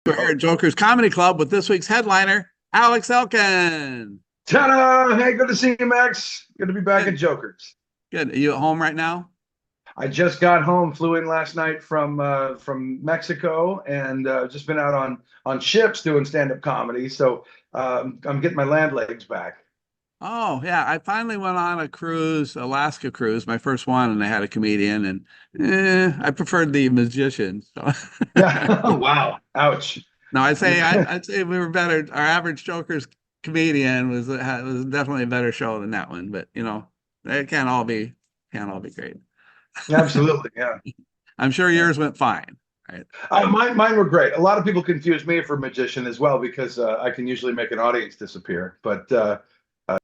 We're here at Joker's Comedy Club with this week's headliner, Alex Elkin. Ta-da! Hey, good to see you, Max. Good to be back at Good. Joker's. Good. Are you at home right now? I just got home, flew in last night from Mexico, and just been out on ships doing stand-up comedy. So I'm getting my land legs back. Oh, yeah. I finally went on a cruise, Alaska cruise, my first one, and I had a comedian, and I preferred the magician. So Yeah. Wow. Ouch. no, I'd say we were better. Our average Joker's comedian was definitely a better show than that one, but it can't all be great. Absolutely. Yeah. I'm sure Yeah. yours went fine, right? Mine were great. A lot of people confuse me for magician as well because I can usually make an audience disappear. But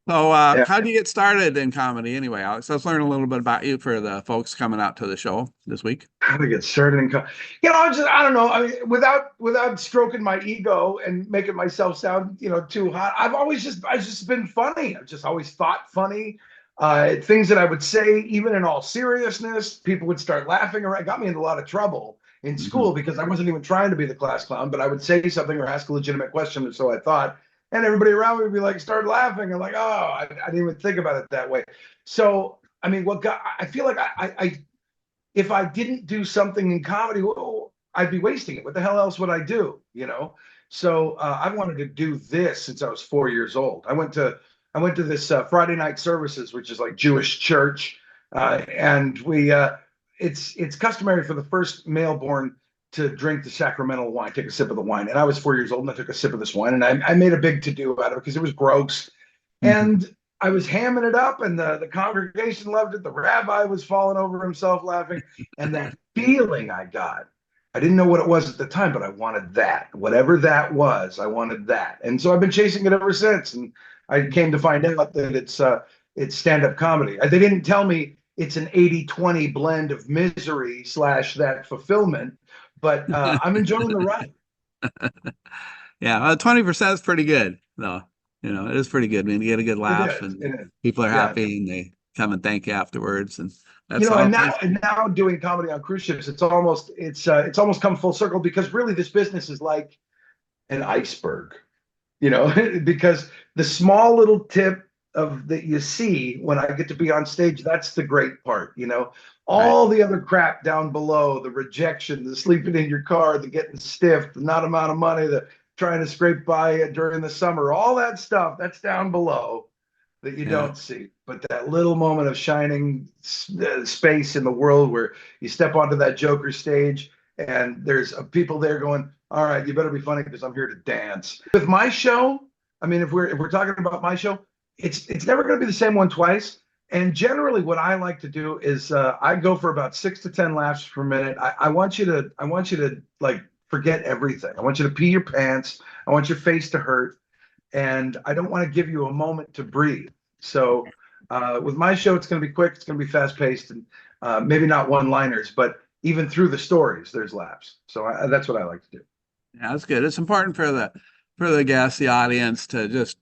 So, yeah. how do you get started in comedy anyway, Alex? Let's learn a little bit about you for the folks coming out to the show this week. How to get started in I don't know. I mean, without stroking my ego and making myself sound, too hot. I've just been funny. I've just always thought funny. Things that I would say, even in all seriousness, people would start laughing. Or it got me in a lot of trouble in Mhm. school because I wasn't even trying to be the class clown, but I would say something or ask a legitimate question, or so I thought, and everybody around me would be like, start laughing. I'm like, oh, I didn't even think about it that way. So, I mean, I feel like I if I didn't do something in comedy, well, I'd be wasting it. What the hell else would I do? So I wanted to do this since I was 4 years old. I went to this Friday night services, which is like Jewish church, and it's customary for the first male born to drink the sacramental wine, take a sip of the wine. And I was 4 years old, and I took a sip of this wine, and I made a big to do out of it because it was gross. Mhm. And I was hamming it up, and the congregation loved it. The rabbi was falling over himself laughing. And that feeling I got, I didn't know what it was at the time, but I wanted that. Whatever that was, I wanted that. And so I've been chasing it ever since. And I came to find out that it's stand-up comedy. They didn't tell me it's an 80-20 blend of misery slash that fulfillment, but I'm enjoying the ride. Yeah, 20% is pretty good, though. It is pretty good. I mean, you get a good It laugh, is. and It is. people are Yeah. happy, and they come and thank you afterwards, and that's And all. now doing comedy on cruise ships, it's almost come full circle because really this business is like an iceberg, because the small little tip of that you see when I get to be on stage, that's the great part. Right. All the other crap down below, the rejection, the sleeping in your car, the getting stiff, the not amount of money, the trying to scrape by during the summer, all that stuff, that's down below that you Yeah. don't see. But that little moment of shining space in the world where you step onto that Joker stage and there's people there going, "All right, you better be funny because I'm here to dance." With my show, I mean, if we're talking about my show, it's never going to be the same one twice. And generally, what I like to do is I go for about 6 to 10 laughs per minute. I want you to like forget everything. I want you to pee your pants. I want your face to hurt, and I don't want to give you a moment to breathe. So with my show, it's going to be quick, it's going to be fast paced, and maybe not one liners, but even through the stories, there's laughs. So that's what I like to do. Yeah, that's good. It's important for the guests, the audience, to just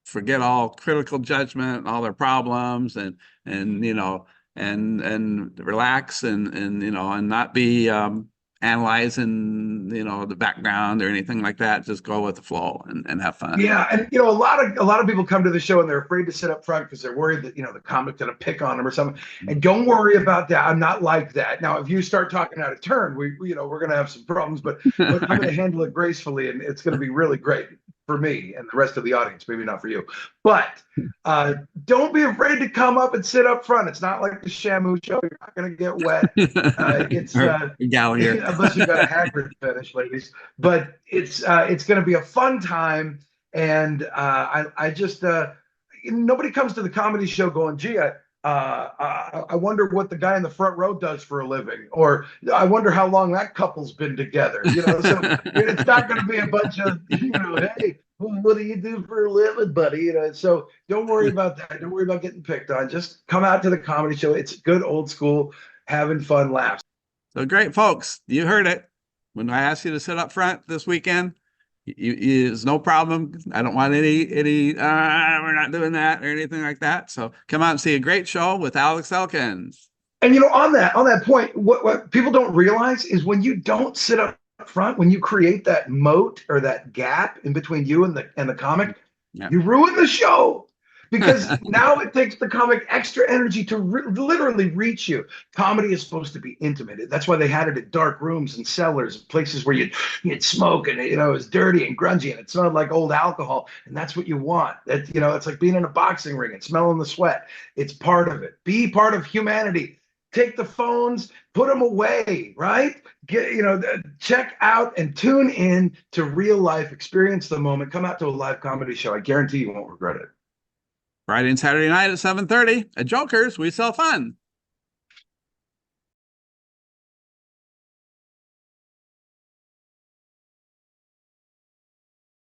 forget all critical judgment, all their problems, and relax and not be analyzing the background or anything like that. Just go with the flow and have fun. Yeah, and a lot of people come to the show and they're afraid to sit up front because they're worried that the comic's gonna pick on them or something. And don't worry about that. I'm not like that. Now, if you start talking out of turn, we're gonna have some problems, but I'm gonna Right. handle it gracefully, and it's gonna be really great for me and the rest of the audience. Maybe not for you, but uh, don't be afraid to come up and sit up front. It's not like the Shamu show. You're not gonna get wet. It's Or Gallagher. unless you've got a Hagrid fetish, ladies. But it's going to be a fun time, and I just nobody comes to the comedy show going, "Gee, I wonder what the guy in the front row does for a living," or "I wonder how long that couple's been together." So it's not going to be a bunch of "Hey, what do you do for a living, buddy?" So don't worry about that. Don't worry about getting picked on. Just come out to the comedy show. It's good old school, having fun, laughs. So great, folks. You heard it. When I asked you to sit up front this weekend, it's no problem. I don't want any we're not doing that or anything like that. So come out and see a great show with Alex Elkins. And on that point, what people don't realize is when you don't sit up front, when you create that moat or that gap in between you and the comic, Yeah. you ruin the show. Because now it takes the comic extra energy to literally reach you. Comedy is supposed to be intimate. That's why they had it at dark rooms and cellars, places where you'd smoke and it was dirty and grungy and it smelled like old alcohol. And that's what you want. That it's like being in a boxing ring and smelling the sweat. It's part of it. Be part of humanity. Take the phones, put them away, right? Check out and tune in to real life, experience the moment, come out to a live comedy show. I guarantee you won't regret it. Friday and Saturday night at 7:30 at Jokers, we sell fun.